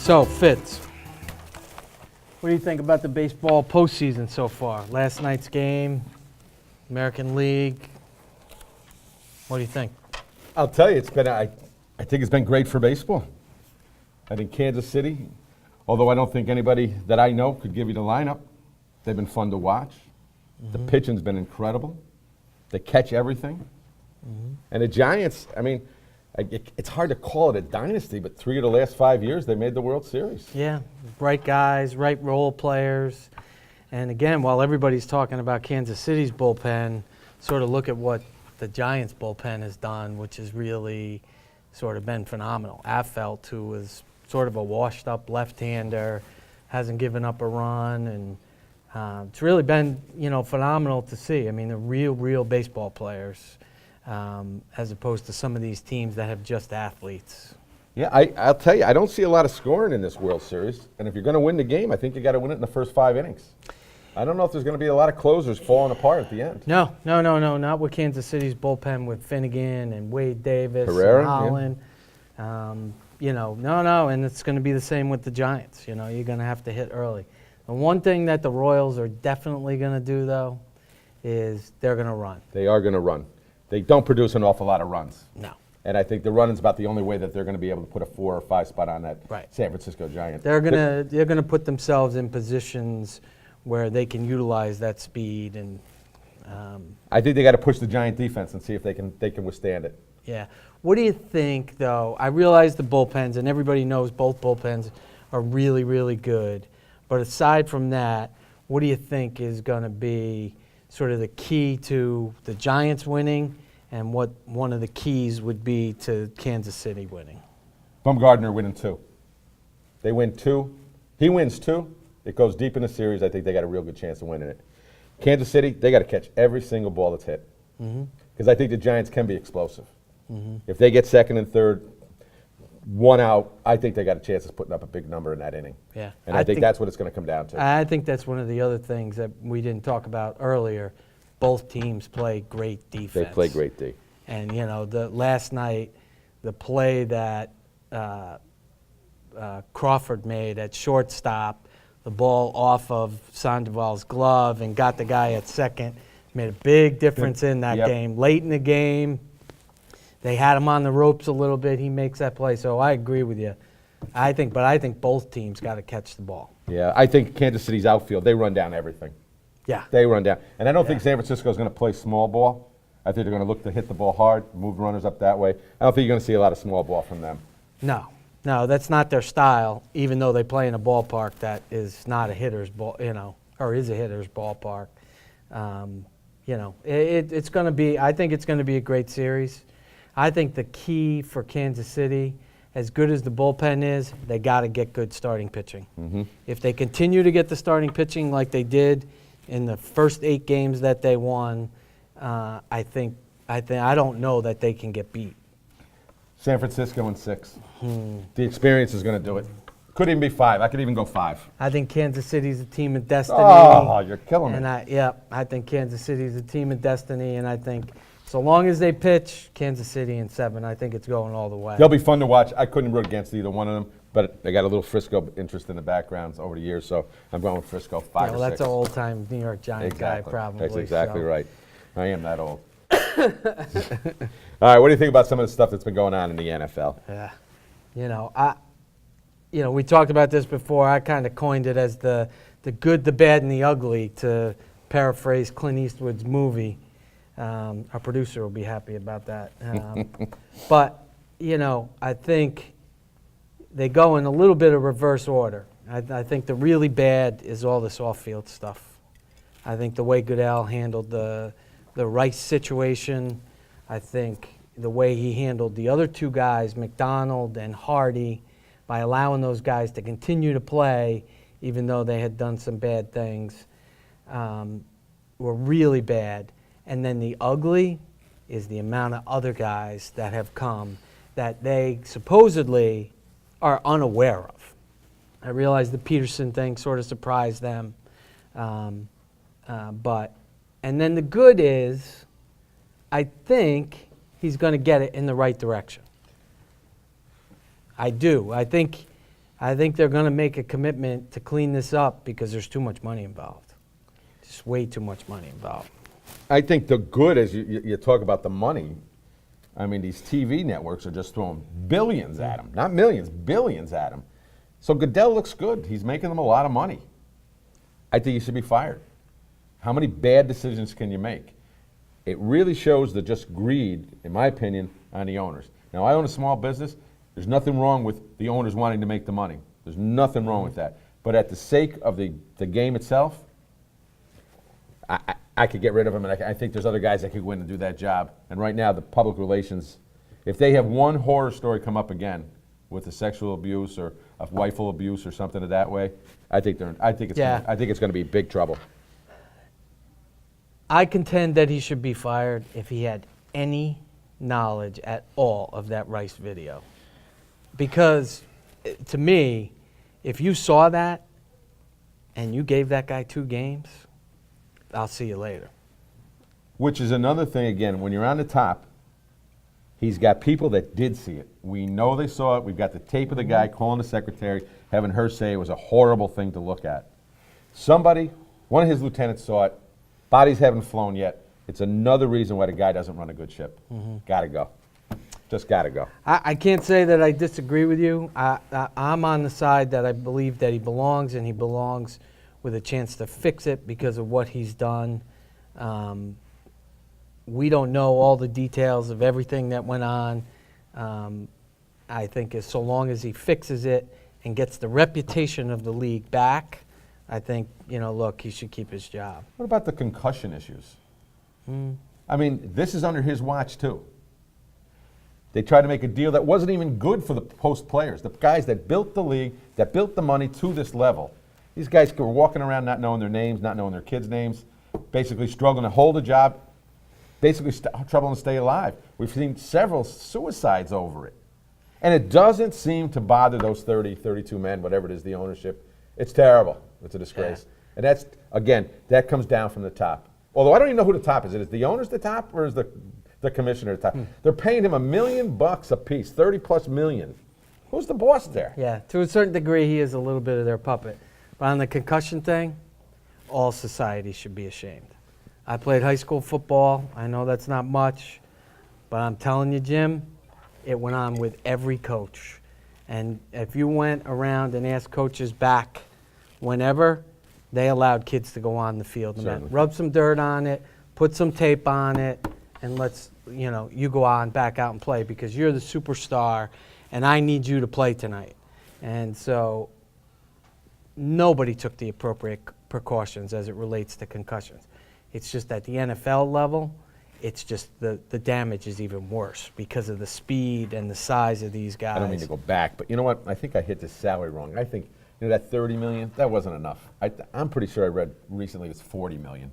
So, Fitz, what do you think about the baseball postseason so far? Last night's game, American League. What do you think? I'll tell you, I think it's been great for baseball. I think Kansas City, although I don't think anybody that I know could give you the lineup, they've been fun to watch. Mm-hmm. The pitching's been incredible. They catch everything. Mm-hmm. And the Giants, I mean, it's hard to call it a dynasty, but 3 of the last 5 years, they made the World Series. Yeah, right guys, right role players. And again, while everybody's talking about Kansas City's bullpen, sort of look at what the Giants' bullpen has done, which has really sort of been phenomenal. Affelt, who was sort of a washed-up left-hander, hasn't given up a run, and it's really been, phenomenal to see. I mean, the real baseball players, as opposed to some of these teams that have just athletes. Yeah, I'll tell you, I don't see a lot of scoring in this World Series, and if you're going to win the game, I think you got to win it in the first 5 innings. I don't know if there's going to be a lot of closers falling apart at the end. No, not with Kansas City's bullpen with Finnegan and Wade Davis Herrera, and Holland. Yeah. And it's going to be the same with the Giants. You're going to have to hit early. The one thing that the Royals are definitely going to do, though, is they're going to run. They are going to run. They don't produce an awful lot of runs. No. And I think the run is about the only way that they're going to be able to put a 4 or 5 spot on that San Francisco Giant. They're going to put themselves in positions where they can utilize that speed, and I think they got to push the Giant defense and see if they can withstand it. Yeah. What do you think, though? I realize the bullpens, and everybody knows both bullpens are really, really good. But aside from that, what do you think is going to be sort of the key to the Giants winning, and what one of the keys would be to Kansas City winning? Bumgarner winning 2. They win 2. He wins 2. It goes deep in the series. I think they got a real good chance of winning it. Kansas City, they got to catch every single ball that's hit. Because I think the Giants can be explosive. If they get second and third, 1 out, I think they got a chance of putting up a big number in that inning. Yeah. And I think that's what it's going to come down to. I think that's one of the other things that we didn't talk about earlier. Both teams play great defense. They play great D. And, the last night, the play that Crawford made at shortstop, the ball off of Sandoval's glove and got the guy at second, made a big difference in that game. Late in the game, they had him on the ropes a little bit. He makes that play. So I agree with you. I think both teams got to catch the ball. Yeah, I think Kansas City's outfield, they run down everything. Yeah. They run down. And I don't think San Francisco is going to play small ball. I think they're going to look to hit the ball hard, move runners up that way. I don't think you're going to see a lot of small ball from them. No, that's not their style, even though they play in a ballpark that is not a hitter's ball, or is a hitter's ballpark. It's going to be, I think it's going to be a great series. I think the key for Kansas City, as good as the bullpen is, they got to get good starting pitching. If they continue to get the starting pitching like they did in the first 8 games that they won, I don't know that they can get beat. San Francisco in 6. The experience is going to do it. Could even be 5. I could even go 5. I think Kansas City's a team of destiny. Oh, you're killing me. And I think Kansas City's a team of destiny, and I think so long as they pitch, Kansas City in 7, I think it's going all the way. They'll be fun to watch. I couldn't root against either one of them, but they got a little Frisco interest in the backgrounds over the years, so I'm going with Frisco 5 or 6. That's an old-time New York Giants guy, probably. That's exactly right. I am that old. All right, what do you think about some of the stuff that's been going on in the NFL? Yeah. We talked about this before. I kind of coined it as the good, the bad, and the ugly, to paraphrase Clint Eastwood's movie. Our producer will be happy about that. But, I think they go in a little bit of reverse order. I think the really bad is all this off-field stuff. I think the way Goodell handled the Rice situation, I think the way he handled the other 2 guys, McDonald and Hardy, by allowing those guys to continue to play, even though they had done some bad things, were really bad. And then the ugly is the amount of other guys that have come that they supposedly are unaware of. I realize the Peterson thing sort of surprised them. And then the good is, I think he's going to get it in the right direction. I do. I think I think they're going to make a commitment to clean this up because there's too much money involved. Just way too much money involved. I think the good, as you talk about the money, I mean, these TV networks are just throwing billions at him. Not millions, billions at him. So Goodell looks good. He's making them a lot of money. I think he should be fired. How many bad decisions can you make? It really shows the just greed, in my opinion, on the owners. Now, I own a small business. There's nothing wrong with the owners wanting to make the money. There's nothing wrong with that. But at the sake of the game itself, I could get rid of him, and I think there's other guys that could go in and do that job. And right now, the public relations, if they have one horror story come up again with a sexual abuse or a wifeful abuse or something of that way, I think it's going to be big trouble. I contend that he should be fired if he had any knowledge at all of that Rice video. Because to me, if you saw that and you gave that guy 2 games, I'll see you later. Which is another thing, again, when you're on the top, he's got people that did see it. We know they saw it. We've got the tape of the guy calling the secretary, having her say it was a horrible thing to look at. Somebody, one of his lieutenants saw it. Bodies haven't flown yet. It's another reason why the guy doesn't run a good ship. Got to go. Just got to go. I can't say that I disagree with you. I'm on the side that I believe that he belongs, and he belongs with a chance to fix it because of what he's done. We don't know all the details of everything that went on. I think so long as he fixes it and gets the reputation of the league back, I think, look, he should keep his job. What about the concussion issues? I mean, this is under his watch, too. They tried to make a deal that wasn't even good for the post players, the guys that built the league, that built the money to this level. These guys were walking around not knowing their names, not knowing their kids' names, basically struggling to hold a job, basically struggling to stay alive. We've seen several suicides over it. And it doesn't seem to bother those 30, 32 men, whatever it is, the ownership. It's terrible. It's a disgrace. Yeah. And that's, again, that comes down from the top. Although I don't even know who the top is. Is the owners the top or is the commissioner the top? They're paying him $1 million a piece, 30+ million. Who's the boss there? Yeah, to a certain degree, he is a little bit of their puppet. But on the concussion thing, all society should be ashamed. I played high school football. I know that's not much, but I'm telling you, Jim, it went on with every coach. And if you went around and asked coaches back whenever, they allowed kids to go on the field and rub some dirt on it, put some tape on it, and you go on back out and play because you're the superstar and I need you to play tonight. And so nobody took the appropriate precautions as it relates to concussions. It's just at the NFL level, it's just the damage is even worse because of the speed and the size of these guys. I don't mean to go back, but you know what? I think I hit the salary wrong. I think that $30 million, that wasn't enough. I'm pretty sure I read recently it's $40 million.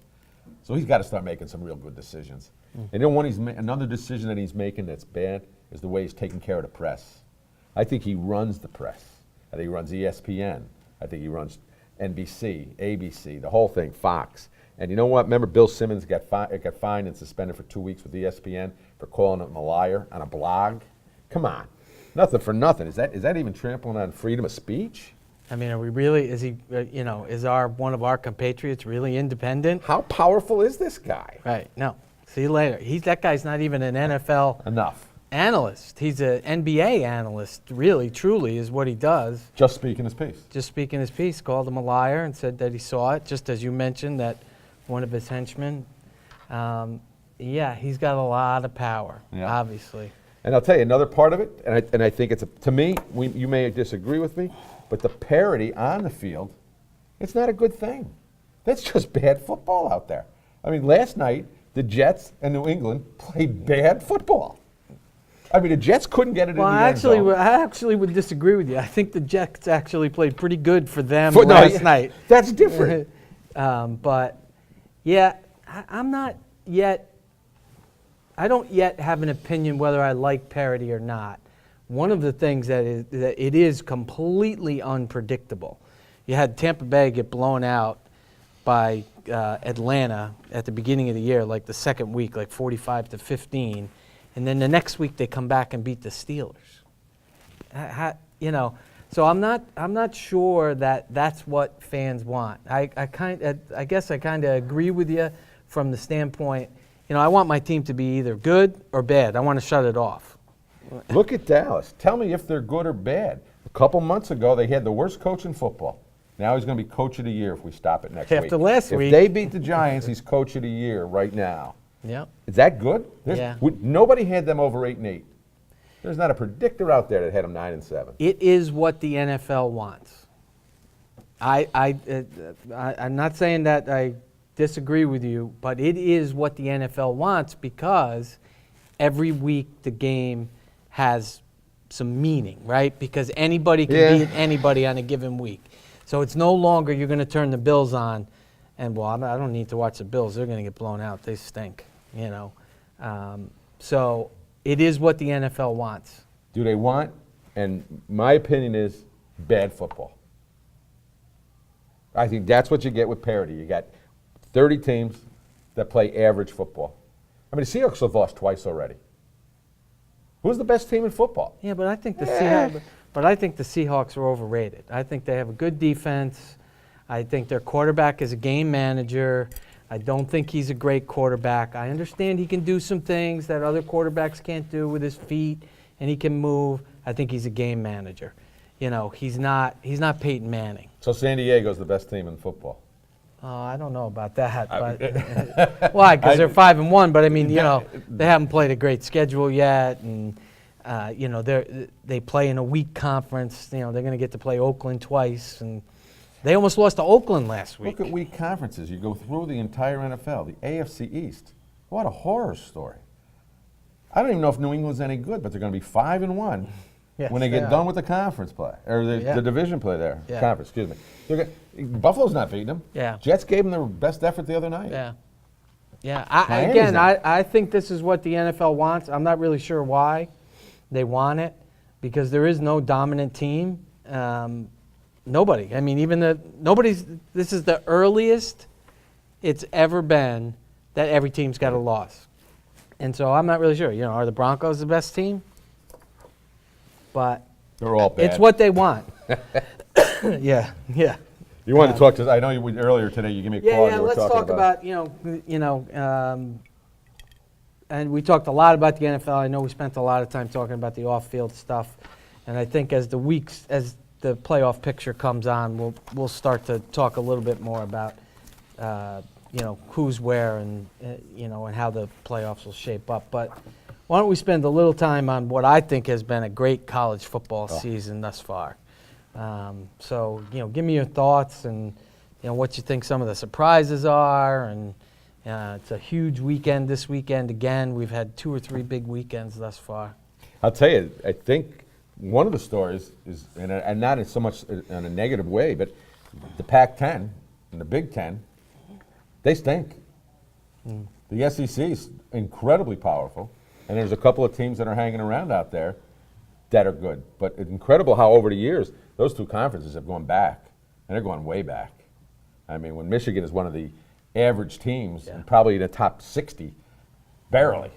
So he's got to start making some real good decisions. And another decision that he's making that's bad is the way he's taking care of the press. I think he runs the press. I think he runs ESPN. I think he runs NBC, ABC, the whole thing, Fox. And you know what? Remember Bill Simmons got fined and suspended for 2 weeks with ESPN for calling him a liar on a blog? Come on. Nothing for nothing. Is that even trampling on freedom of speech? I mean, are we really, is he, is one of our compatriots really independent? How powerful is this guy? Right, no. See you later. That guy's not even an NFL analyst. He's an NBA analyst, really, truly, is what he does. Just speaking his piece. Just speaking his piece, called him a liar and said that he saw it, just as you mentioned, that one of his henchmen. He's got a lot of power, obviously. And I'll tell you another part of it, and I think to me, you may disagree with me, but the parity on the field, it's not a good thing. That's just bad football out there. I mean, last night, the Jets and New England played bad football. I mean, the Jets couldn't get it in the end zone. I actually would disagree with you. I think the Jets actually played pretty good for them last night. That's different. But, yeah, I'm not yet – I don't yet have an opinion whether I like parity or not. One of the things that it is completely unpredictable. You had Tampa Bay get blown out by Atlanta at the beginning of the year, like the second week, like 45-15, and then the next week they come back and beat the Steelers. So I'm not sure that that's what fans want. I guess I kind of agree with you from the standpoint, I want my team to be either good or bad. I want to shut it off. Look at Dallas. Tell me if they're good or bad. A couple months ago, they had the worst coach in football. Now he's going to be coach of the year if we stop it next week. After last week. If they beat the Giants, he's coach of the year right now. Yep. Is that good? Yeah. Nobody had them over 8-8. There's not a predictor out there that had them 9-7. It is what the NFL wants. I'm not saying that I disagree with you, but it is what the NFL wants because every week the game has some meaning, right? Because anybody can beat anybody on a given week. So it's no longer you're going to turn the Bills on and, well, I don't need to watch the Bills. They're going to get blown out. They stink, So it is what the NFL wants. Do they want, and my opinion is, bad football. I think that's what you get with parity. You got 30 teams that play average football. I mean, the Seahawks have lost twice already. Who's the best team in football? Yeah, but I think the Seahawks are overrated. I think they have a good defense. I think their quarterback is a game manager. I don't think he's a great quarterback. I understand he can do some things that other quarterbacks can't do with his feet, and he can move. I think he's a game manager. He's not Peyton Manning. So San Diego's the best team in football. I don't know about that, but why? Because they're 5-1. But I mean, they haven't played a great schedule yet, and they play in a weak conference. They're going to get to play Oakland twice, and they almost lost to Oakland last week. Look at weak conferences. You go through the entire NFL, the AFC East. What a horror story. I don't even know if New England's any good, but they're going to be 5-1 when they get done with the conference play, or the division play there. Yeah. Conference, excuse me. Buffalo's not beating them. Yeah. Jets gave them their best effort the other night. Yeah. Yeah. I think this is what the NFL wants. I'm not really sure why they want it, because there is no dominant team. Nobody. I mean, this is the earliest it's ever been that every team's got a loss. And so I'm not really sure. Are the Broncos the best team? But they're all bad. It's what they want. Yeah. You wanted to talk to us. I know earlier today you gave me a call. Yeah, let's talk about and we talked a lot about the NFL. I know we spent a lot of time talking about the off-field stuff, and I think as the playoff picture comes on, we'll start to talk a little bit more about who's where and and how the playoffs will shape up. But why don't we spend a little time on what I think has been a great college football season thus far? So give me your thoughts and what you think some of the surprises are. And it's a huge weekend this weekend again. We've had 2 or 3 big weekends thus far. I'll tell you, I think one of the stories is, and not in so much in a negative way, but the Pac-10 and the Big Ten, they stink. The SEC is incredibly powerful, and there's a couple of teams that are hanging around out there that are good. But it's incredible how over the years those 2 conferences have gone back, and they're going way back. I mean, when Michigan is one of the average teams, and probably in the top 60, barely.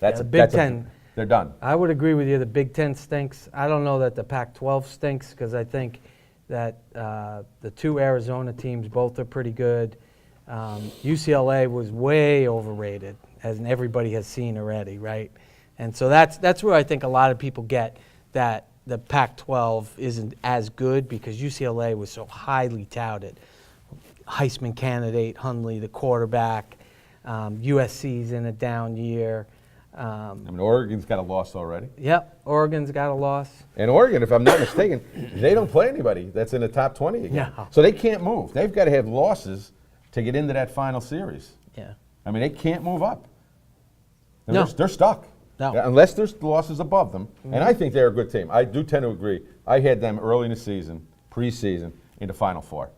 The Big Ten. They're done. I would agree with you. The Big Ten stinks. I don't know that the Pac-12 stinks, because I think that the 2 Arizona teams, both are pretty good. UCLA was way overrated, as everybody has seen already, right? And so that's where I think a lot of people get that the Pac-12 isn't as good, because UCLA was so highly touted. Heisman candidate, Hundley, the quarterback. USC's in a down year. I mean, Oregon's got a loss already. Yep, Oregon's got a loss. And Oregon, if I'm not mistaken, they don't play anybody that's in the top 20 again. No. So they can't move. They've got to have losses to get into that final series. Yeah. I mean, they can't move up. No. They're stuck. No. Unless there's losses above them. Mm-hmm. And I think they're a good team. I do tend to agree. I had them early in the season, preseason, into Final Four.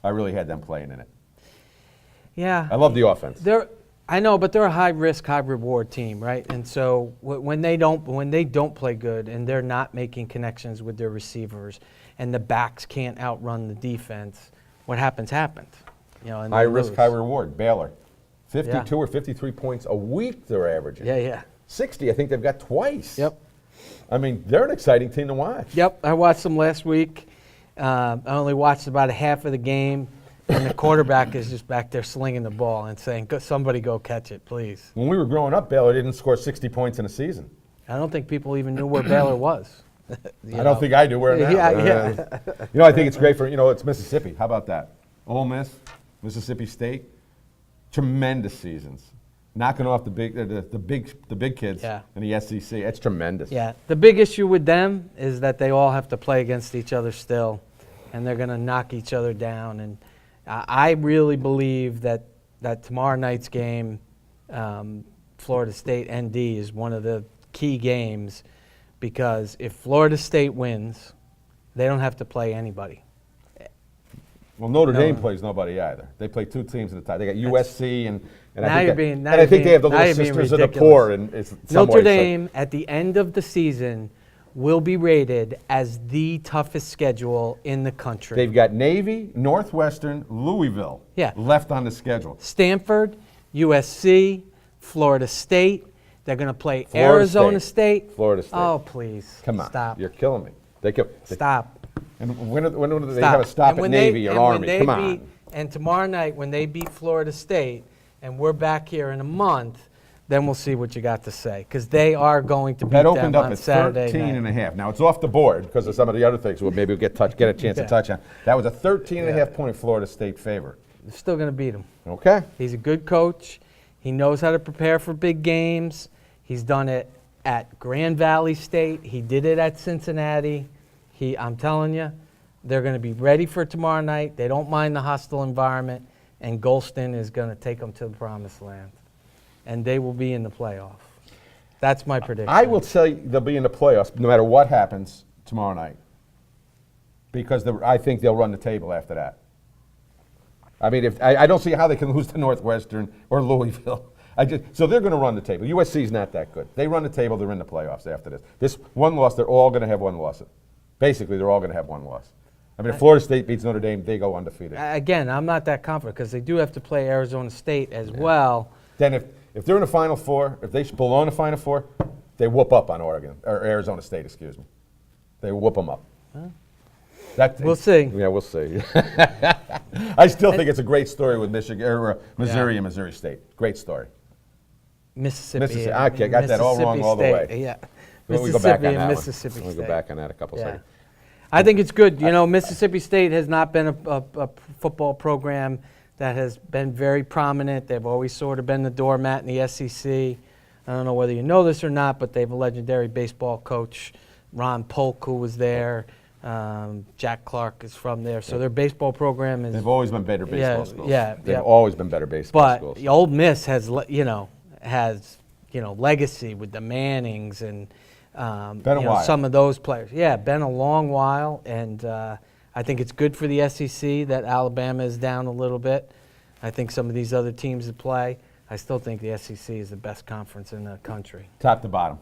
I really had them playing in it. Yeah. I love the offense. I know, but they're a high-risk, high-reward team, right? And so when they don't play good and they're not making connections with their receivers and the backs can't outrun the defense, what happens. High risk, high reward. Baylor, 52 or 53 points a week they're averaging. Yeah. 60, I think they've got twice. Yep. I mean, they're an exciting team to watch. Yep, I watched them last week. I only watched about a half of the game, and the quarterback is just back there slinging the ball and saying, somebody go catch it, please. When we were growing up, Baylor didn't score 60 points in a season. I don't think people even knew where Baylor was. I don't think I do. Where now? Yeah. You know, I think it's great for, it's Mississippi. How about that? Ole Miss, Mississippi State, tremendous seasons. Knocking off the big kids in the SEC. It's tremendous. Yeah. The big issue with them is that they all have to play against each other still, and they're going to knock each other down. And I really believe that tomorrow night's game, Florida State ND, is one of the key games, because if Florida State wins, they don't have to play anybody. Well, Notre Dame plays nobody either. They play two teams at a time. They got USC and I think they have the little sisters of the poor. And Notre Dame at the end of the season will be rated as the toughest schedule in the country. They've got Navy, Northwestern, Louisville left on the schedule. Stanford, USC, Florida State. They're going to play Arizona State. Florida State. Oh, please. Come on. Stop. You're killing me. Stop. And when do they have a stop at Navy or Army? Come on. And tomorrow night, when they beat Florida State, and we're back here in a month, then we'll see what you got to say, because they are going to beat that them opened up on at Saturday 13 night. and a half. Now, it's off the board because of some of the other things we'll maybe get a chance to touch on. That was a 13 and a half point Florida State favor. They're still going to beat them. Okay. He's a good coach. He knows how to prepare for big games. He's done it at Grand Valley State. He did it at Cincinnati. I'm telling you, they're going to be ready for tomorrow night. They don't mind the hostile environment, and Golston is going to take them to the promised land, and they will be in the playoff. That's my prediction. I will tell you they'll be in the playoffs no matter what happens tomorrow night, because I think they'll run the table after that. I mean, I don't see how they can lose to Northwestern or Louisville. So they're going to run the table. USC's not that good. They run the table, they're in the playoffs after this. This one loss, they're all going to have one loss. Basically, they're all going to have one loss. I mean, if Florida State beats Notre Dame, they go undefeated. Again, I'm not that confident, because they do have to play Arizona State as well. Then if they're in the Final Four, if they belong in the Final Four, they whoop up on Oregon, or Arizona State, excuse me. They whoop them up. We'll see. Yeah, we'll see. I still think it's a great story with Michigan or Missouri and Missouri State. Great story. Mississippi. Okay, I got that all wrong all the way. Yeah. Let me go back on that Mississippi one. Let State. me go back on that a couple seconds. I think it's good. Mississippi State has not been a football program that has been very prominent. They've always sort of been the doormat in the SEC. I don't know whether you know this or not, but they have a legendary baseball coach, Ron Polk, who was there. Jack Clark is from there. So their baseball program is... They've always been better baseball schools. They've always been better baseball schools. But Ole Miss has legacy with the Mannings and some of those players. Yeah, been a long while, and I think it's good for the SEC that Alabama is down a little bit. I think some of these other teams that play, I still think the SEC is the best conference in the country. Top to bottom.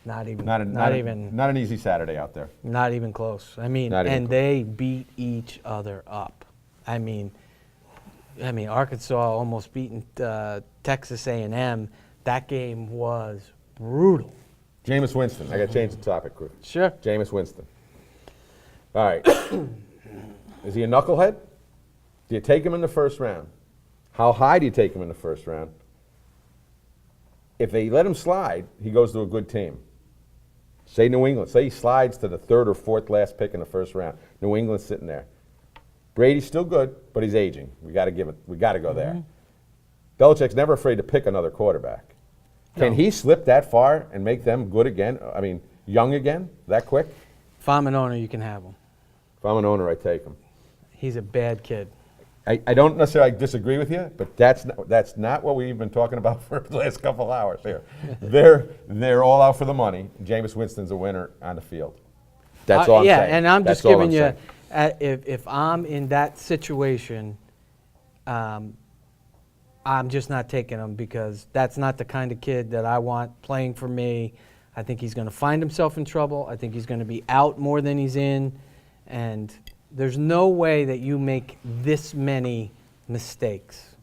Not even. Not an easy Saturday out there. Not even close. I mean, and they beat each other up. I mean, Arkansas almost beating Texas A&M. That game was brutal. Jameis Winston. I got to change the topic quick. Sure. Jameis Winston. All right. Is he a knucklehead? Do you take him in the first round? How high do you take him in the first round? If they let him slide, he goes to a good team. Say New England. Say he slides to the third or fourth last pick in the first round. New England's sitting there. Brady's still good, but he's aging. We got to go there. Belichick's never afraid to pick another quarterback. Can he slip that far and make them good again? I mean, young again, that quick? If I'm an owner, you can have him. If I'm an owner, I take him. He's a bad kid. I don't necessarily disagree with you, but that's not what we've been talking about for the last couple hours here. They're all out for the money. Jameis Winston's a winner on the field. That's all I'm saying. Yeah, and I'm just giving you, if I'm in that situation, I'm just not taking him, because that's not the kind of kid that I want playing for me. I think he's going to find himself in trouble. I think he's going to be out more than he's in, and there's no way that you make this many mistakes.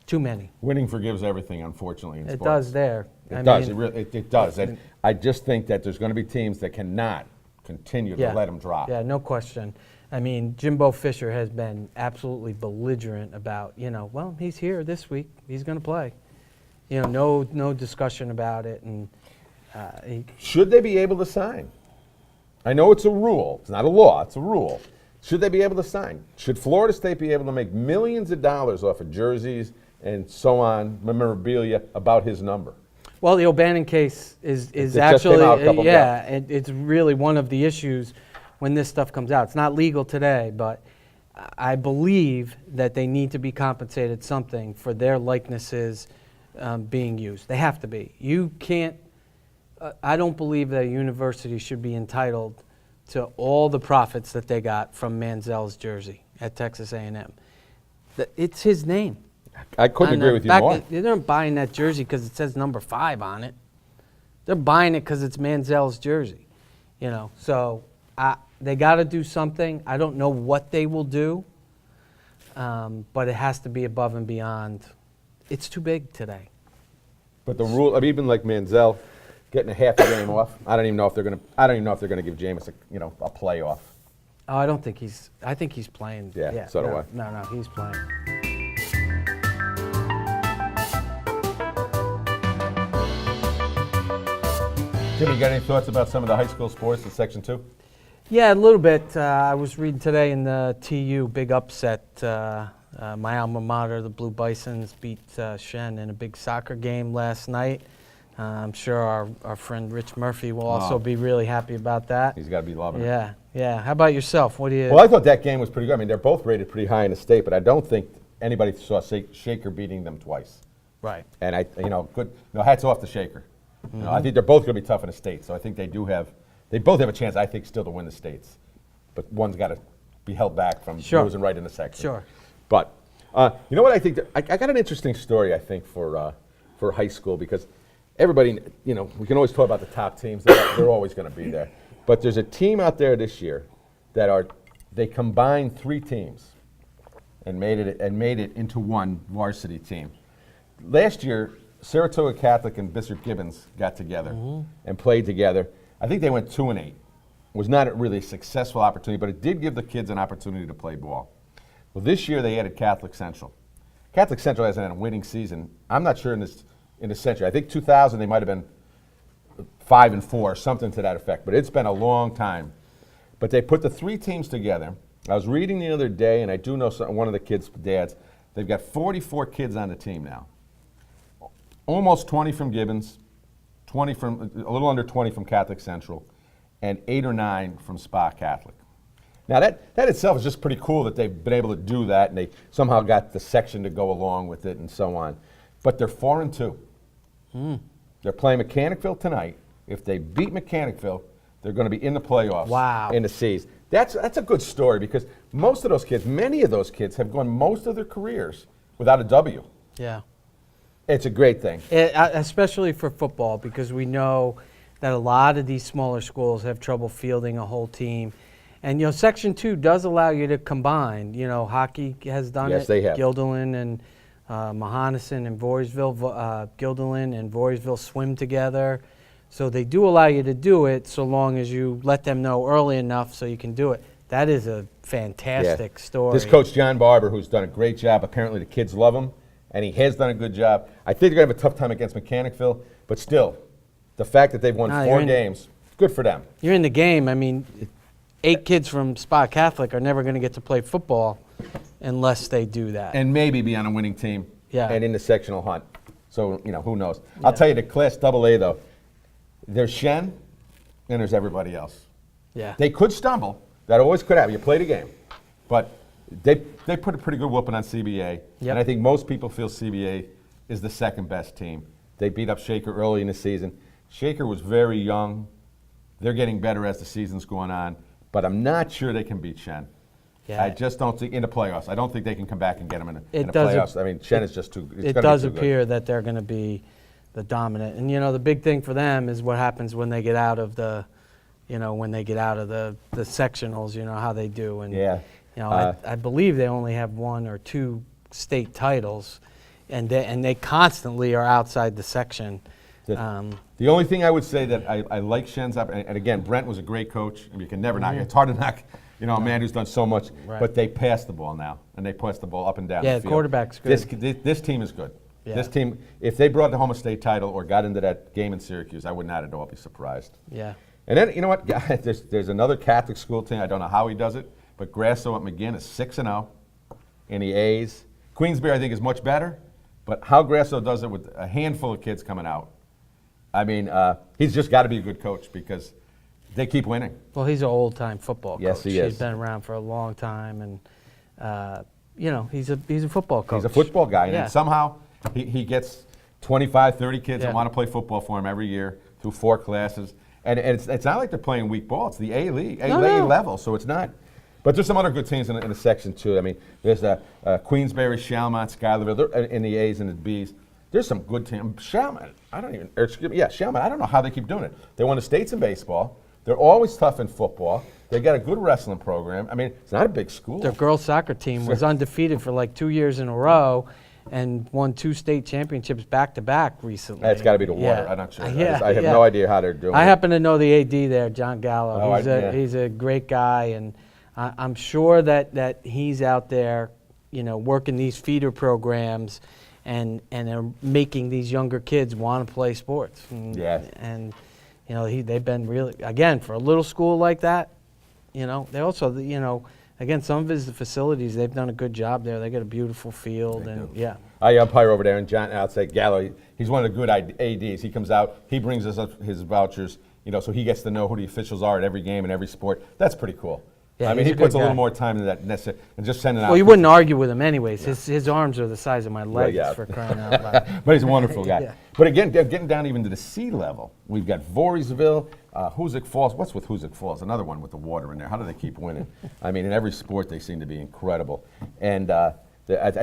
Too many. Winning forgives everything, unfortunately, in sports. It does there. It does. It does. And I just think that there's going to be teams that cannot continue to let him drop. Yeah, no question. I mean, Jimbo Fisher has been absolutely belligerent about, well, he's here this week. He's going to play. No discussion about it. And should they be able to sign? I know it's a rule. It's not a law. It's a rule. Should they be able to sign? Should Florida State be able to make millions of dollars off of jerseys and so on, memorabilia, about his number? Well, the O'Bannon case is just actually, came out a couple it's really one of the issues when this stuff comes out. It's not legal today, but I believe that they need to be compensated something for their likenesses being used. They have to be. You can't, I don't believe that a university should be entitled to all the profits that they got from Manziel's jersey at Texas A&M. It's his name. I couldn't agree with you more. They're not buying that jersey because it says number 5 on it. They're buying it because it's Manziel's jersey. So they got to do something. I don't know what they will do, but it has to be above and beyond. It's too big today. But the rule, I mean, even like Manziel getting a half a game off, I don't even know if they're going to give Jameis a playoff. Oh, I don't think he's. I think he's playing. Yeah, so do I. No, he's playing. Jimmy, you got any thoughts about some of the high school sports in Section 2? Yeah, a little bit. I was reading today in the TU, big upset. My alma mater, the Blue Bisons, beat Shen in a big soccer game last night. I'm sure our friend Rich Murphy will also be really happy about that. He's got to be loving it. Yeah. How about yourself? What do you? Well, I thought that game was pretty good. I mean, they're both rated pretty high in the state, but I don't think anybody saw Shaker beating them twice. Right. And good. Hats off to Shaker. I think they're both going to be tough in the state, so I think they both have a chance, I think, still to win the states. But one's got to be held back from losing right in the section. Sure. But you know what I think? I got an interesting story, I think, for high school, because everybody, we can always talk about the top teams. They're always going to be there. But there's a team out there this year they combined 3 teams and made it into one varsity team. Last year, Saratoga Catholic and Bishop Gibbons got together and played together. I think they went 2-8. It was not a really successful opportunity, but it did give the kids an opportunity to play ball. Well, this year they added Catholic Central. Catholic Central hasn't had a winning season. I'm not sure in this century. I think 2000 they might have been 5-4, something to that effect. But it's been a long time. But they put the 3 teams together. I was reading the other day, and I do know one of the kids' dads. They've got 44 kids on the team now. Almost 20 from Gibbons, a little under 20 from Catholic Central, and 8 or 9 from Spa Catholic. Now that itself is just pretty cool that they've been able to do that, and they somehow got the section to go along with it and so on. But they're 4-2. They're playing Mechanicville tonight. If they beat Mechanicville, they're going to be in the playoffs. Wow. In the C's. That's a good story, because many of those kids have gone most of their careers without a W. Yeah. It's a great thing. Especially for football, because we know that a lot of these smaller schools have trouble fielding a whole team. And, Section 2 does allow you to combine. Hockey has done it. Yes, they have. Gilderland and Mohonasen and Voorheesville, Gilderland and Voorheesville swim together. So they do allow you to do it so long as you let them know early enough so you can do it. That is a fantastic story. This coach, John Barber, who's done a great job. Apparently the kids love him, and he has done a good job. I think they're going to have a tough time against Mechanicville, but still, the fact that they've won 4 games, good for them. You're in the game. I mean, 8 kids from Spa Catholic are never going to get to play football unless they do that. And maybe be on a winning team and in the sectional hunt. So, who knows. I'll tell you, the Class AA, though, there's Shen and there's everybody else. Yeah. They could stumble. That always could happen. You play the game. But they put a pretty good whooping on CBA. Yep. And I think most people feel CBA is the second best team. They beat up Shaker early in the season. Shaker was very young. They're getting better as the season's going on. But I'm not sure they can beat Shen. Yeah. I just don't think in the playoffs. I don't think they can come back and get them in the does playoffs. I mean, Shen is just too. It does appear that they're going to be the dominant. And the big thing for them is what happens when they get out of the, the sectionals. How they do. And I believe they only have 1 or 2 state titles, and they constantly are outside the section. The only thing I would say that I like Shen's up, and again, Brent was a great coach, and you can never knock it. It's hard to knock, a man who's done so much, Right. but they pass the ball now, and they pass the ball up and down the Yeah, field. the quarterback's good. This team is good. Yeah. This team, if they brought the home state title or got into that game in Syracuse, I would not at all be surprised. Yeah. And then, you know what, there's another Catholic school team, I don't know how he does it, but Grasso at McGinn is 6-0 in the A's. Queensbury, I think, is much better, but how Grasso does it with a handful of kids coming out, I mean, he's just got to be a good coach because they keep winning. Well, he's an old-time football coach. Yes, he is. He's been around for a long time, and he's a football coach. He's a football guy, and Yeah. then somehow he gets 25, 30 kids that Yeah. want to play football for him every year through 4 classes. And it's not like they're playing weak ball. It's the A league, A level, so it's not. But there's some other good teams in the section, too. I mean, there's Queensbury, Chalmont, Schuylerville, they're in the A's and the B's. There's some good teams. Chalmont, Chalmont, I don't know how they keep doing it. They won the states in baseball. They're always tough in football. They got a good wrestling program. I mean, it's not a big school. Their girls soccer team was undefeated for like 2 years in a row and won 2 state championships back-to-back recently. That's got to be the water. Yeah. I'm not sure. Yeah, I have yeah. no idea how they're doing I it. happen to know the AD there, John Gallo. Oh, yeah. He's a great guy, and I'm sure that he's out there, working these feeder programs and are making these younger kids want to play sports. And they've been really, again, for a little school like that, they also, again, some of his facilities, they've done a good job there. They got a beautiful field, I umpire over there, and John outside Gallo, he's one of the good ADs. He comes out, he brings us up his vouchers, so he gets to know who the officials are at every game and every sport. That's pretty cool. Yeah, I mean, he's he a puts good a little guy. more time than that necessary, and just sending out. Well, you wouldn't argue with him anyways. His arms are the size of my legs, yeah. for crying out loud. But he's a wonderful guy. Yeah. But again, getting down even to the sea level, we've got Voorheesville, Hoosick Falls. What's with Hoosick Falls? Another one with the water in there. How do they keep winning? I mean, in every sport, they seem to be incredible. And I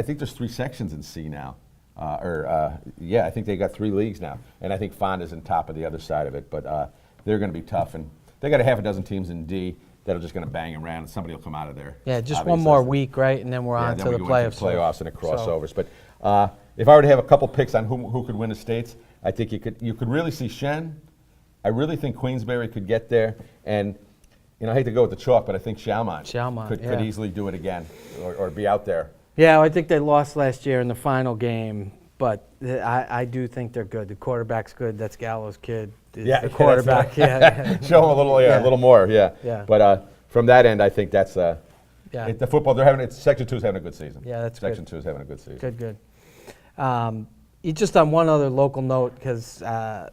think there's 3 sections in C now. I think they got 3 leagues now. And I think Fonda's on top of the other side of it. But they're going to be tough. And they got a half a dozen teams in D that are just going to bang around, and somebody will come out of there. Yeah, just Obviously. one more week, right? And then we're on then to we the go into playoffs. playoffs and the crossovers. But if I were to have a couple picks on who could win the states, I think you could really see Shen. I really think Queensbury could get there, and I hate to go with the chalk, but I think Chalmont could easily do it again or be out there. Yeah, I think they lost last year in the final game, but I do think they're good. The quarterback's good. That's Gallo's kid. The quarterback. Yeah. Show him a little more. Yeah. But from that end, I think that's the football they're having. Section 2 is having a good season. Yeah, that's Section good. 2 is having a good season. Good. Just on one other local note, because I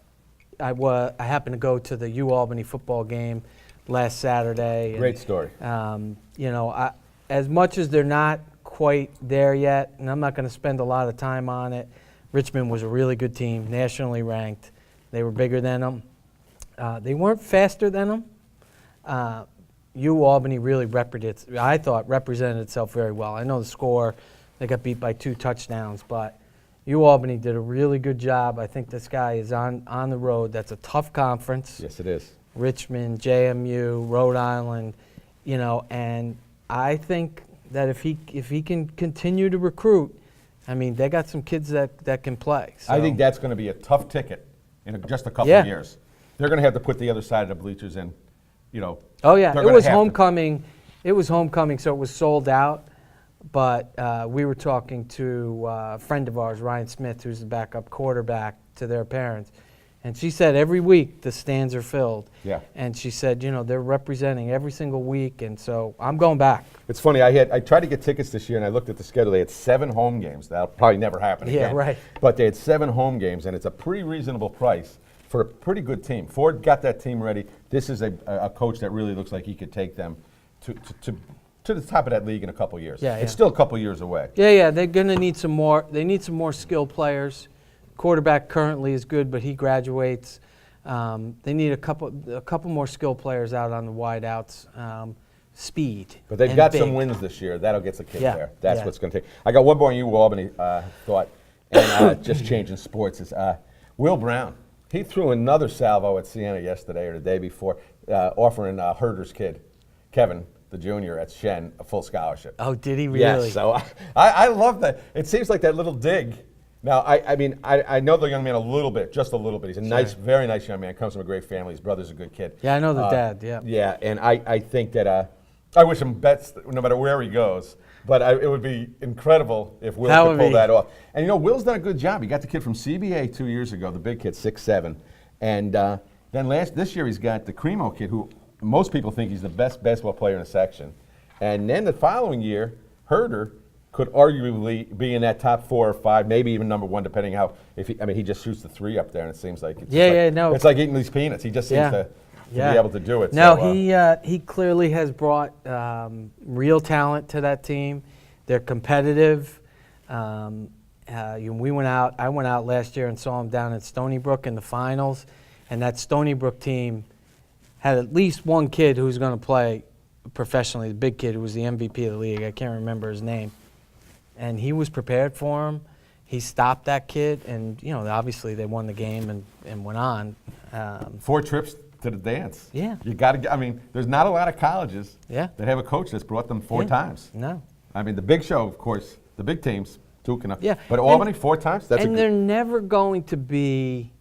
happened to go to the U-Albany football game last Saturday. Great story. As much as they're not quite there yet, and I'm not going to spend a lot of time on it, Richmond was a really good team, nationally ranked. They were bigger than them. They weren't faster than them. U-Albany really represented itself very well. I know the score, they got beat by 2 touchdowns, but U-Albany did a really good job. I think this guy is on the road. That's a tough conference. Yes, it is. Richmond, JMU, Rhode Island, and I think that if he can continue to recruit, I mean, they got some kids that can play. So. I think that's going to be a tough ticket in just a couple of years. They're going to have to put the other side of the bleachers in, Oh yeah, they're it gonna was have to. homecoming. It was homecoming, so it was sold out. But we were talking to a friend of ours, Ryan Smith, who's the backup quarterback to their parents, and she said every week the stands are filled. Yeah. And she said, they're representing every single week, and so I'm going back. It's funny. I tried to get tickets this year, and I looked at the schedule. They had 7 home games. That'll probably never happen again. Yeah, right. But they had 7 home games, and it's a pretty reasonable price for a pretty good team. Ford got that team ready. This is a coach that really looks like he could take them to the top of that league in a couple years. Yeah, It's yeah. still a couple years away. Yeah, they're going to need some more. They need some more skilled players. Quarterback currently is good, but he graduates. They need a couple more skilled players out on the wideouts. Speed. But they've and got big. some wins this year. That'll get the kid Yeah, there. That's yeah. what's going to take. I got one more on you, Albany thought, and just changing sports is Will Brown. He threw another salvo at Siena yesterday or the day before, offering Herder's kid, Kevin, the junior at Shen, a full scholarship. Oh, did he really? Yes, so I love that. It seems like that little dig Now, I mean, I know the young man a little bit, just a little bit. He's a nice, Sure. very nice young man. Comes from a great family. His brother's a good kid. Yeah, I know the dad, yeah. Yeah, and I think that I wish him best no matter where he goes. But it would be incredible if Will That could would pull be- that off. And Will's done a good job. He got the kid from CBA 2 years ago, the big kid, 6'7". And then this year he's got the Cremo kid, who most people think he's the best basketball player in the section. And then the following year, Herder could arguably be in that top 4 or 5, maybe even number 1, depending how. He just shoots the 3 up there, and it seems like it's No. It's like eating these peanuts. He just seems to be able to do it. No, so, he clearly has brought real talent to that team. They're competitive. I went out last year and saw him down at Stony Brook in the finals, and that Stony Brook team had at least one kid who's going to play professionally, the big kid who was the MVP of the league. I can't remember his name. And he was prepared for him. He stopped that kid, and obviously they won the game and went on. 4 trips to the dance. Yeah. You got to. There's not a lot of colleges Yeah. that have a coach that's brought them 4 times. No. The Big Show, of course, the big teams, Duke and Yeah. But Albany 4 times. That's and they're never going to be,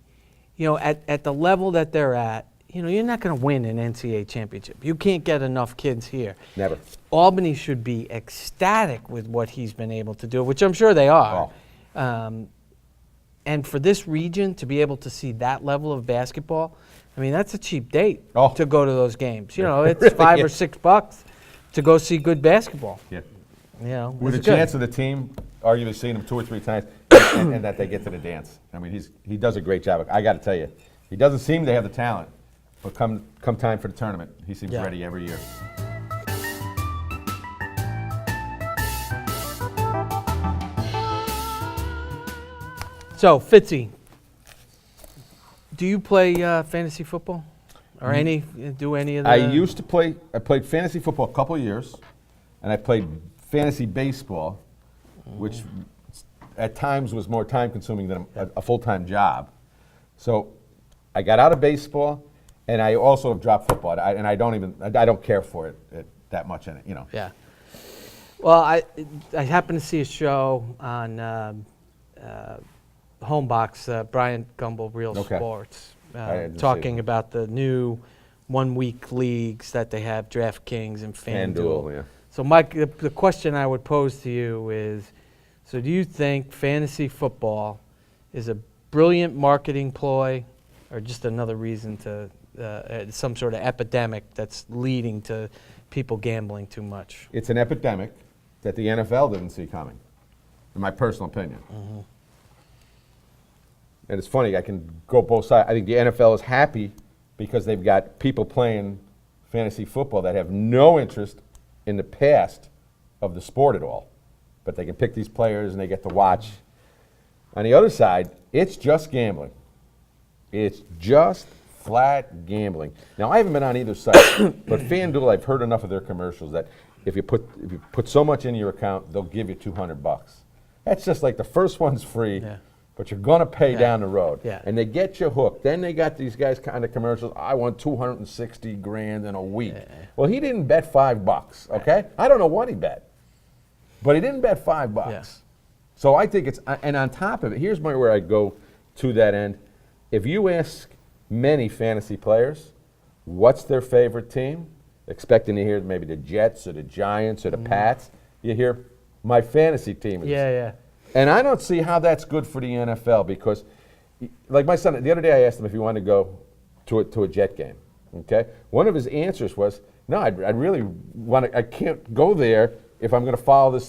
at the level that they're at. You're not going to win an NCAA championship. You can't get enough kids here. Never. Albany should be ecstatic with what he's been able to do, which I'm sure they are. Oh. And for this region to be able to see that level of basketball, that's a cheap date Oh. to go to those games. It's really $5 or is. $6 to go see good basketball. Yeah. With a it's good. chance of the team arguably seeing him 2 or 3 times, and that they get to the dance. He does a great job. I got to tell you, he doesn't seem to have the talent, but come time for the tournament, he seems ready every year. So, Fitzy, do you play fantasy football? Or do any of the... I played fantasy football a couple of years, and I played fantasy baseball, which at times was more time consuming than a full-time job. So I got out of baseball, and I also have dropped football, and I don't care for it that much in it, Yeah. Well, I happened to see a show on Homebox, Brian Gumbel, Real Okay. Sports, I didn't see talking it. about the new one-week leagues that they have, DraftKings and FanDuel. Yeah. So, Mike, the question I would pose to you is, so do you think fantasy football is a brilliant marketing ploy or just another reason to some sort of epidemic that's leading to people gambling too much? It's an epidemic that the NFL didn't see coming, in my personal opinion. Mm-hmm. And it's funny, I can go both sides. I think the NFL is happy because they've got people playing fantasy football that have no interest in the past of the sport at all. But they can pick these players and they get to watch. On the other side, it's just gambling. It's just flat gambling. Now, I haven't been on either side, but FanDuel, I've heard enough of their commercials that if you put so much in your account, they'll give you $200. That's just like the first one's free. Yeah. But you're going to pay down the road. Yeah. And they get you hooked. Then they got these guys kind of commercials, I want $260,000 in a week. Yeah. Well, he didn't bet $5, okay? I don't know what he bet. But he didn't bet $5. Yeah. So I think and on top of it, here's where I go to that end. If you ask many fantasy players, what's their favorite team? Expecting to hear maybe the Jets or the Giants or the Pats. You hear, my fantasy team is. Yeah. And I don't see how that's good for the NFL because, like my son, the other day I asked him if he wanted to go to a Jet game, okay? One of his answers was, no, I'd really want to, I can't go there if I'm going to follow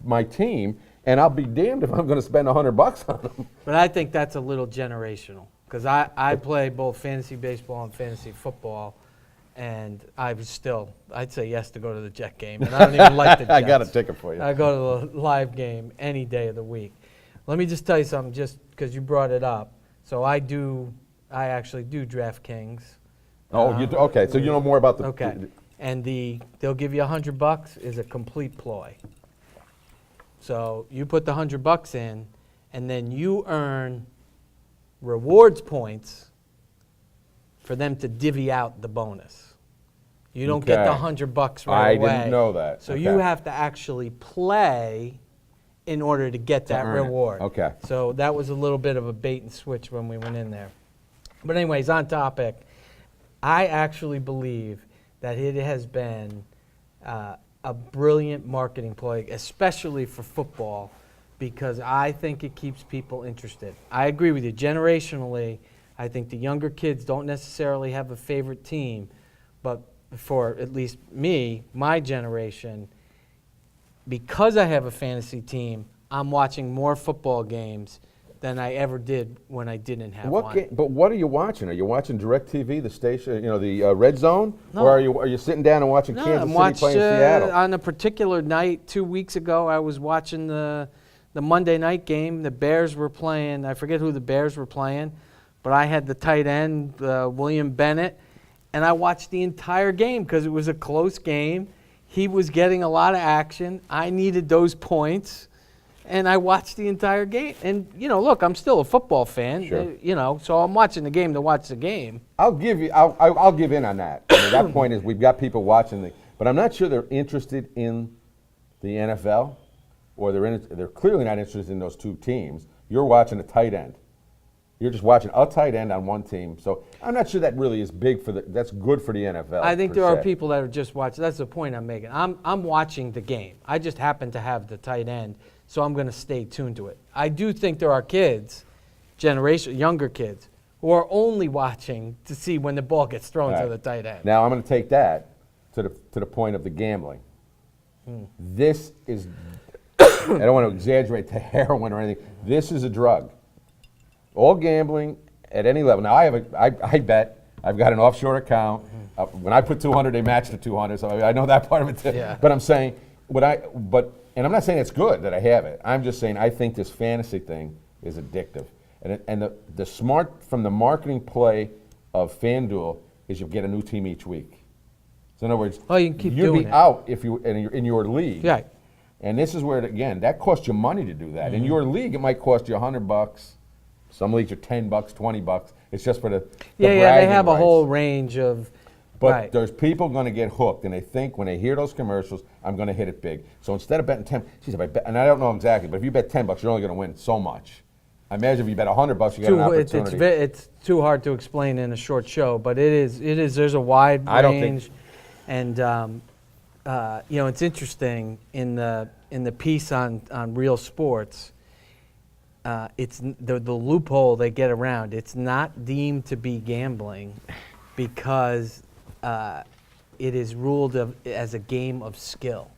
my team, and I'll be damned if I'm going to spend $100 on them. But I think that's a little generational because I play both fantasy baseball and fantasy football, and I'd say yes to go to the Jet game, and I don't even like the Jets. I got a ticket for you. I go to the live game any day of the week. Let me just tell you something, just because you brought it up. So I actually do DraftKings. Oh, you do? Okay, so you know more about the... Okay, and they'll give you $100 is a complete ploy. So you put the $100 in, and then you earn rewards points for them to divvy out the bonus. You don't get the Okay. $100 right away. I didn't know that. So Okay. you have to actually play in order to get that earn it. reward. Okay. So that was a little bit of a bait and switch when we went in there. But anyways, on topic, I actually believe that it has been a brilliant marketing play, especially for football, because I think it keeps people interested. I agree with you. Generationally, I think the younger kids don't necessarily have a favorite team, but for at least me, my generation, because I have a fantasy team, I'm watching more football games than I ever did when I didn't have one. But what are you watching? Are you watching DirecTV, the station, the Red Zone, No. or are you sitting down and watching No, Kansas I'm City watched, playing Seattle? on a particular night 2 weeks ago, I was watching the Monday night game. The Bears were playing. I forget who the Bears were playing, but I had the tight end, William Bennett, and I watched the entire game because it was a close game. He was getting a lot of action. I needed those points, and I watched the entire game. And, look, I'm still a football fan, Sure. so I'm watching the game to watch the game. I'll give in on that. I mean, that point is we've got people watching but I'm not sure they're interested in the NFL, or they're clearly not interested in those two teams. You're watching a tight end. You're just watching a tight end on one team. So I'm not sure that really is that's good for the NFL. I think there are people that are just watching. That's the point I'm making. I'm watching the game. I just happen to have the tight end, so I'm going to stay tuned to it. I do think there are kids, younger kids, who are only watching to see when the ball gets thrown to the tight end. Now I'm going to take that to the point of the gambling. This is, I don't want to exaggerate to heroin or anything. This is a drug. All gambling at any level. Now I bet. I've got an offshore account. When I put 200, they match the 200. So I know that part of it too. Yeah. But I'm saying, and I'm not saying it's good that I have it. I'm just saying I think this fantasy thing is addictive. And the smart from the marketing play of FanDuel is you get a new team each week. So in other words, you can keep you'd doing be it. out if you in your league. Right. And this is where again that costs you money to do that. In your league, it might cost you $100. Some leagues are $10, $20. It's just for the They bragging have a rights. whole range of. But there's people going to get hooked, and they think when they hear those commercials, I'm going to hit it big. So instead of betting 10, geez, if I bet, and I don't know exactly, but if you bet $10, you're only going to win so much. I imagine if you bet $100, you get an opportunity. It's too hard to explain in a short show, but it is. There's a wide I don't range, think- and it's interesting in the piece on Real Sports. It's the loophole they get around. It's not deemed to be gambling because it is ruled as a game of skill.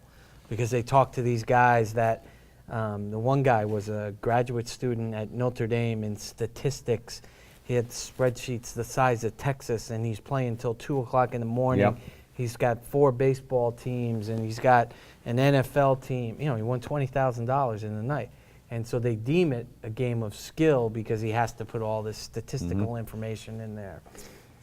Because they talk to these guys that the one guy was a graduate student at Notre Dame in statistics. He had spreadsheets the size of Texas, and he's playing until 2 o'clock in the morning. Yep. He's got 4 baseball teams, and he's got an NFL team. He won $20,000 in the night. And so they deem it a game of skill because he has to put all this statistical information in there.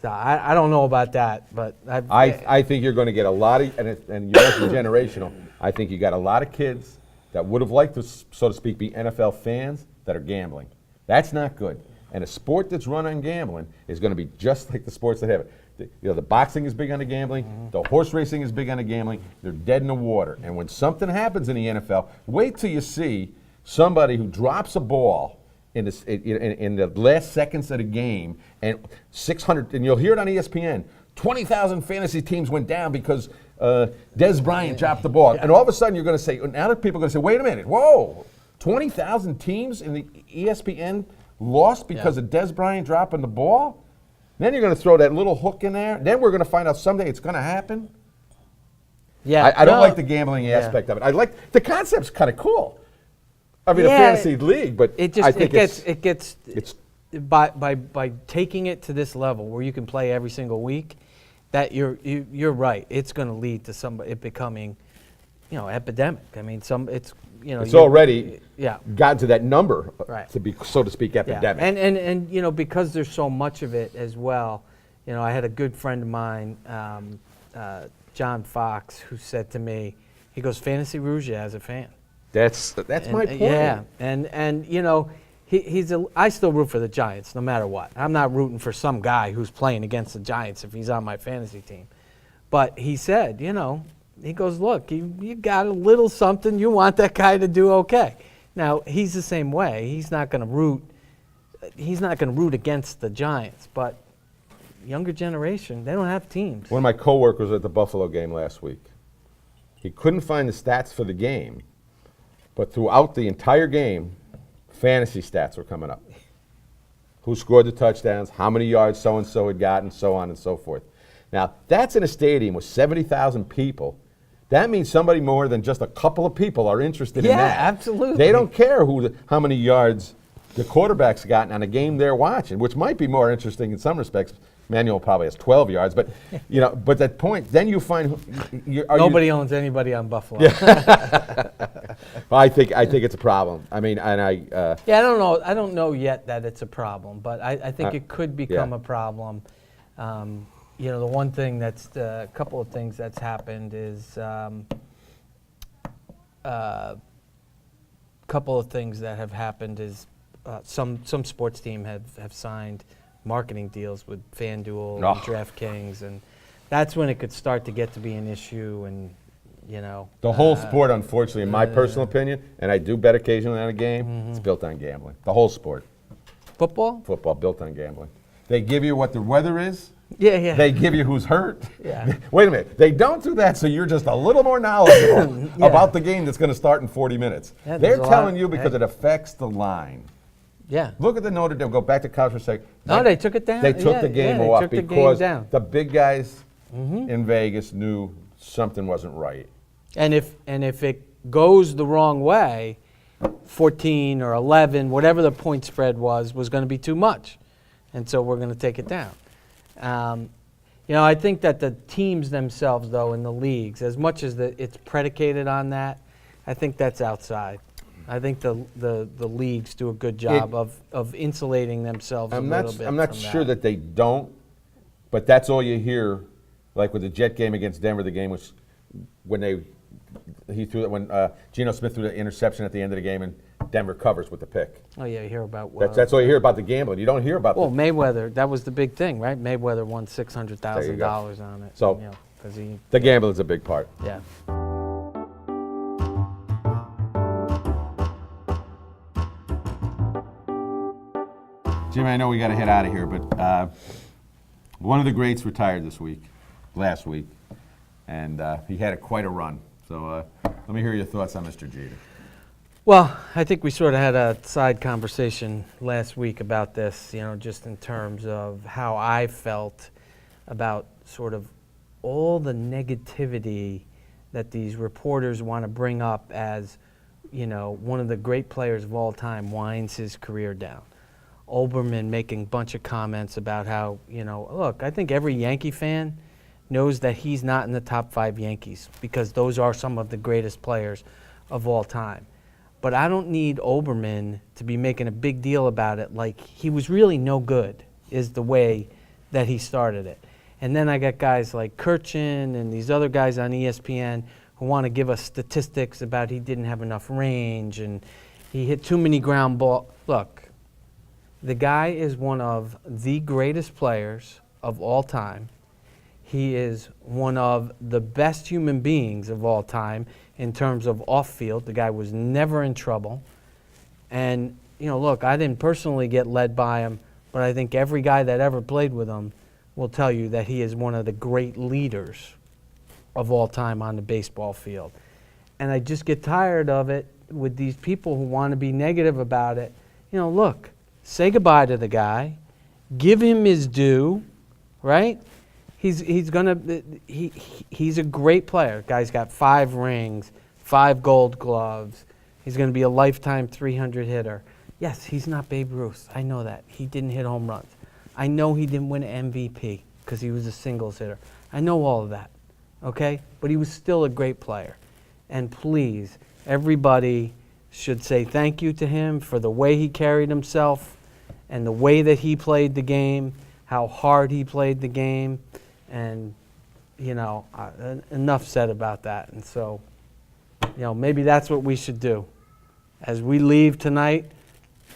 So I don't know about that, but I think you're going to get a lot of, and you mentioned generational. I think you got a lot of kids that would have liked to, so to speak, be NFL fans that are gambling. That's not good. And a sport that's run on gambling is going to be just like the sports that have it. The boxing is big on the gambling. The horse racing is big on the gambling. They're dead in the water. And when something happens in the NFL, wait till you see somebody who drops a ball in the last seconds of the game, and 600, and you'll hear it on ESPN, 20,000 fantasy teams went down because Des Bryant dropped the ball. And all of a sudden you're going to say, now that people are going to say, wait a minute, whoa, 20,000 teams in the ESPN lost because of Des Bryant dropping the ball? Then you're going to throw that little hook in there. Then we're going to find out someday it's going to happen. Yeah, I don't like the gambling aspect of it. I like the concept's kind of cool. I mean, a fantasy league, but I think it gets by taking it to this level where you can play every single week. That you're right. It's going to lead to it becoming, epidemic. I mean, it's already yeah. gotten to that number, Right. to be, so to speak, epidemic. Yeah. And because there's so much of it as well, I had a good friend of mine, John Fox, who said to me, he goes, Fantasy Rouge as a fan. That's my point. Yeah, and I still root for the Giants no matter what. I'm not rooting for some guy who's playing against the Giants if he's on my fantasy team. But he said, he goes, look, you got a little something. You want that guy to do okay. Now, he's the same way. He's not going to root against the Giants, but younger generation, they don't have teams. One of my coworkers was at the Buffalo game last week. He couldn't find the stats for the game, but throughout the entire game, fantasy stats were coming up. Who scored the touchdowns, how many yards so-and-so had gotten, so on and so forth. Now, that's in a stadium with 70,000 people. That means somebody more than just a couple of people are interested in that. Yeah, absolutely. They don't care how many yards the quarterback's gotten on a game they're watching, which might be more interesting in some respects. Manuel probably has 12 yards, but but that point, then you find nobody owns anybody on Buffalo. Yeah. I think it's a problem. I mean, and I don't know. I don't know yet that it's a problem, but I think it could become a problem. The one thing that's a couple of things that's happened is some sports team have signed marketing deals with FanDuel and DraftKings, and that's when it could start to get to be an issue. And the whole sport, unfortunately, in my personal opinion, and I do bet occasionally on a game, it's built on gambling. The whole sport. Football built on gambling. They give you what the weather is. Yeah. They give you who's hurt. Yeah. Wait a minute. They don't do that, so you're just a little more knowledgeable about the game that's going to start in 40 minutes. Yeah, they're telling you because it affects the line. Yeah. Look at the Notre Dame. Go back to college for a second. No, they took it down. They took the game off because the big guys Mm-hmm. in Vegas knew something wasn't right. And if it goes the wrong way, 14 or 11, whatever the point spread was going to be too much, and so we're going to take it down. I think that the teams themselves, though, in the leagues, as much as it's predicated on that, I think that's outside. I think the leagues do a good job of insulating themselves a little bit. I'm not sure that they don't, but that's all you hear. Like with the Jet game against Denver, the game was when Geno Smith threw the interception at the end of the game and Denver covers with the pick. Oh yeah, you hear about that's all you hear about the gambling. You don't hear about. Well, Mayweather, that was the big thing, right? Mayweather won $600,000 on it. So the gambling is a big part. Yeah. Jimmy, I know we got to head out of here, but one of the greats retired last week, and he had quite a run. So let me hear your thoughts on Mr. Jeter. Well, I think we sort of had a side conversation last week about this, just in terms of how I felt about sort of all the negativity that these reporters want to bring up as, one of the great players of all time winds his career down. Olbermann making a bunch of comments about how, look, I think every Yankee fan knows that he's not in the top 5 Yankees because those are some of the greatest players of all time. But I don't need Olbermann to be making a big deal about it like he was really no good is the way that he started it. And then I got guys like Kirchin and these other guys on ESPN who want to give us statistics about he didn't have enough range and he hit too many ground balls. Look, the guy is one of the greatest players of all time. He is one of the best human beings of all time in terms of off-field. The guy was never in trouble. And, look, I didn't personally get led by him, but I think every guy that ever played with him will tell you that he is one of the great leaders of all time on the baseball field. And I just get tired of it with these people who want to be negative about it. Look, say goodbye to the guy, give him his due, right? He's a great player. Guy's got 5 rings, 5 Gold Gloves. He's going to be a lifetime 300 hitter. Yes, he's not Babe Ruth. I know that. He didn't hit home runs. I know he didn't win an MVP because he was a singles hitter. I know all of that, okay? But he was still a great player. And please, everybody should say thank you to him for the way he carried himself and the way that he played the game, how hard he played the game. And, enough said about that. And so, maybe that's what we should do. As we leave tonight,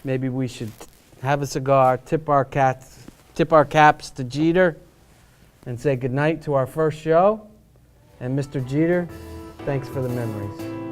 maybe we should have a cigar, tip our caps to Jeter, and say goodnight to our first show. And Mr. Jeter, thanks for the memories.